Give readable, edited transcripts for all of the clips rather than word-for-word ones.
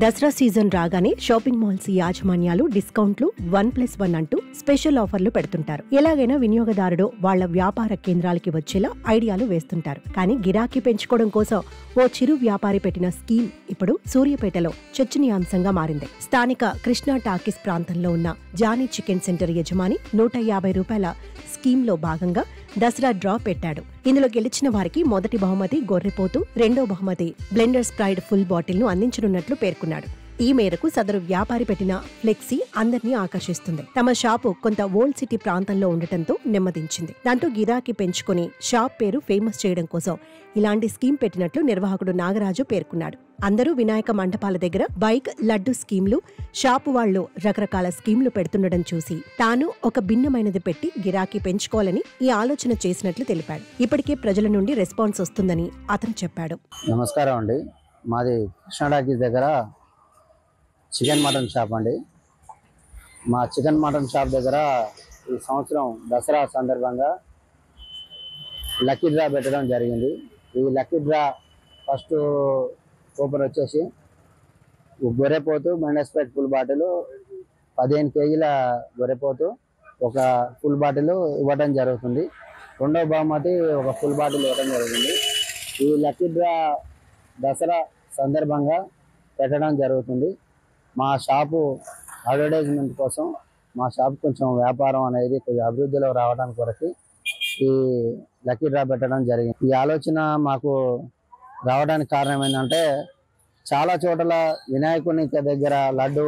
Dasara season రాగానే shopping malls యాజమాన్యాలు డిస్కౌంట్లు 1+1 అంటూ స్పెషల్ ఆఫర్లు పెడుతుంటారు. ఎలాగైనా వినియోగదారుడు వాళ్ల వ్యాపార కేంద్రాలకి వచ్చేలా ఐడియాలు వేస్తుంటారు. కానీ గిరాకీ పెంచుకోవడం కోసం ఓ చిరు వ్యాపారి పెట్టిన స్కీమ్ ఇప్పుడు సూర్యాపేటలో చర్చనీయాంశంగా మారింది. స్థానిక కృష్ణా టాకీస్ ప్రాంతంలో ఉన్న జానీ చికెన్ సెంటర్ యజమాని 150 రూపాయల స్కీమ్ లో భాగంగా దసరా డ్రా పెట్టాడు. ఇందులో గెలిచిన వారికి మొదటి బహుమతి గొర్రెపోతు, రెండో బహుమతి బ్లెండర్ స్ప్రైడ్ ఫుల్ బాటిల్ ను అందించనున్నట్లు పేర్కొన్నాడు. ఈ మేరకు సదరు వ్యాపారి పెట్టిన ఫ్లెక్సీ అందరినీ ఆకర్షిస్తుంది. తమ షాపు కొంత ఓల్డ్ సిటీ ప్రాంతంలో ఉండటంతో నెమ్మదించింది. దాంతో గిరాకీ పెంచుకుని షాప్ పేరు ఫేమస్ చేయడం కోసం ఇలాంటి స్కీమ్ పెట్టినట్లు నిర్వాహకుడు నాగరాజు పేర్కొన్నాడు. అందరూ వినాయక మండపాల దగ్గర బైక్, లడ్డు స్కీమ్లు, షాపు వాళ్లు రకరకాల స్కీమ్లు పెడుతుండడం చూసి తాను ఒక భిన్నమైనది పెట్టి గిరాకీ పెంచుకోవాలని ఈ ఆలోచన చేసినట్లు తెలిపాడు. ఇప్పటికే ప్రజల నుండి రెస్పాన్స్ వస్తుందని అతను చెప్పాడు. నమస్కారం అండి, మాది కృష్ణా టాకీస్ దగ్గర చికెన్ మటన్ షాప్ అండి. మా చికెన్ మటన్ షాప్ దగ్గర ఈ సంవత్సరం దసరా సందర్భంగా లక్కీ డ్రా పెట్టడం జరిగింది. ఈ లక్కీ డ్రా ఫస్ట్ కూపన్ వచ్చేసి గొర్రెపోతు బ్లెండర్ స్ప్రైడ్ ఫుల్ బాటిల్ 15 కేజీల గొర్రెపోతు ఒక ఫుల్ బాటిల్ ఇవ్వడం జరుగుతుంది. రెండవ బహుమతి ఒక ఫుల్ బాటిల్ ఇవ్వడం జరుగుతుంది. ఈ లక్కీ డ్రా దసరా సందర్భంగా పెట్టడం జరుగుతుంది. మా షాపు అడ్వర్టైజ్మెంట్ కోసం మా షాపు కొంచెం వ్యాపారం అనేది కొంచెం అభివృద్ధిలో రావడానికి కొరకు ఈ లక్కీ డ్రా పెట్టడం జరిగింది. ఈ ఆలోచన మాకు రావడానికి కారణం ఏంటంటే చాలా చోట్ల వినాయకుని దగ్గర లడ్డు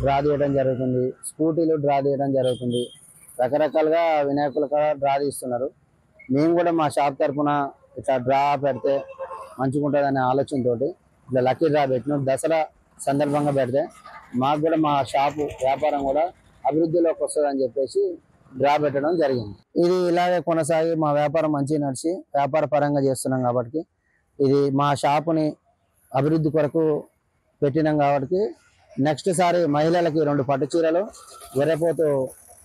డ్రా తీయడం జరుగుతుంది, స్కూటీలు డ్రా తీయడం జరుగుతుంది, రకరకాలుగా వినాయకుల డ్రా తీస్తున్నారు. మేము కూడా మా షాప్ తరఫున ఇట్లా డ్రా పెడితే మంచిగా ఉంటుందనే ఆలోచనతో ఇట్లా లక్కీ డ్రా పెట్టినాం. దసరా సందర్భంగా పెడితే మాకు కూడా మా షాపు వ్యాపారం కూడా అభివృద్ధిలోకి వస్తుందని చెప్పేసి డ్రా పెట్టడం జరిగింది. ఇది ఇలాగే కొనసాగి మా వ్యాపారం మంచిగా నడిచి వ్యాపార పరంగా చేస్తున్నాం కాబట్టి ఇది మా షాపుని అభివృద్ధి కొరకు పెట్టినాం కాబట్టి నెక్స్ట్ సారి మహిళలకి 2 పట్టు చీరలు గొర్రెపోతు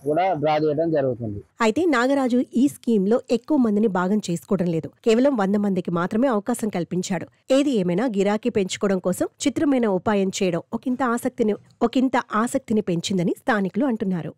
కూడా డ్రా చేయడం జరుగుతుంది. అయితే నాగరాజు ఈ స్కీమ్ లో ఎక్కువ మందిని భాగం చేసుకోవడం లేదు. కేవలం 100 మందికి మాత్రమే అవకాశం కల్పించాడు. ఏది ఏమైనా గిరాకీ పెంచుకోవడం కోసం చిత్రమైన ఉపాయం చేయడం ఒకంత ఆసక్తిని పెంచిందని స్థానికులు అంటున్నారు.